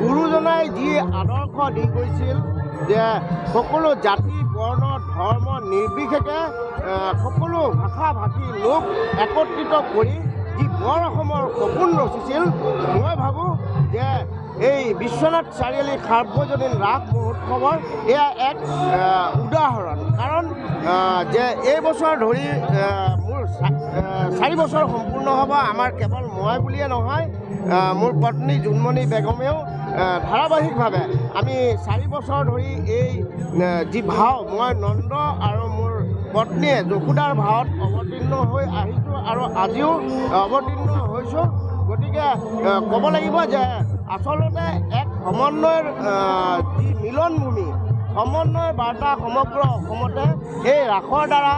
গুৰুজনাই যি আদৰ্শ দি গৈছিল যে সকলো জাতি বৰ্ণ ধৰ্ম নিৰ্বিশেষে সকলো ভাষা ভাষী লোক একত্ৰিত কৰি যি বৰ অসমৰ সপোন ৰচিছিল, মই ভাবোঁ যে এই বিশ্বনাথ চাৰিআলি সাৰ্বজনীন ৰাস মহোৎসৱৰ এয়া এক উদাহৰণ। কাৰণ যে এই বছৰ ধৰি মোৰ 4 বছৰ সম্পূৰ্ণ হ'ব। আমাৰ কেৱল মই বুলিয়ে নহয়, মোৰ পত্নী জোনমণি বেগমেও ধাৰাবাহিকভাৱে আমি 4 বছৰ ধৰি এই যি ভাও, মই নন্দ আৰু মোৰ পত্নীয়ে যশোদাৰ ভাৱত অৱতীৰ্ণ হৈ আহিছোঁ আৰু আজিও অৱতীৰ্ণ হৈছোঁ। গতিকে ক'ব লাগিব যে আচলতে এক সমন্বয়ৰ যি মিলনভূমি, সমন্বয়ৰ বাৰ্তা সমগ্ৰ অসমতে এই ৰাসৰ দ্বাৰা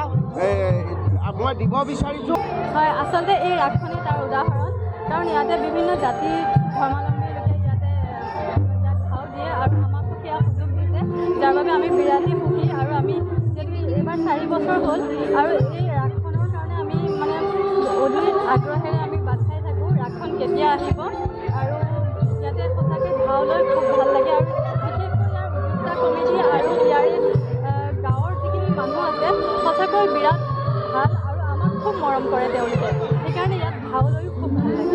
মই দিব বিচাৰিছোঁ। হয়, আচলতে এই ৰাসখনেই তাৰ উদাহৰণ। কাৰণ ইয়াতে বিভিন্ন জাতি ধৰ্মাৱলম্বী লোকে ইয়াত ভাও দিয়ে আৰু আমাকো সেয়া সুযোগ দিছে, যাৰ বাবে আমি বিৰাটেই সুখী। আৰু আমি যিহেতু এইবাৰ 4 বছৰ হ'ল আৰু এই ৰাসখনৰ কাৰণে আমি মানে অধিক আগ্ৰহেৰে আমি বাট চাই থাকোঁ ৰাসখন কেতিয়া আহিব। আৰু ইয়াতে সঁচাকৈ ভাও লৈ খুব ভাল লাগে। আৰু বিশেষকৈ ইয়াৰ উদ্যোক্তা কমিটি আৰু ইয়াৰে গাঁৱৰ যিখিনি মানুহ আছে সঁচাকৈ বিৰাট ভাল আৰু আমাক খুব মৰম কৰে তেওঁলোকে। সেইকাৰণে ইয়াত ভাও লৈও খুব ভাল লাগে।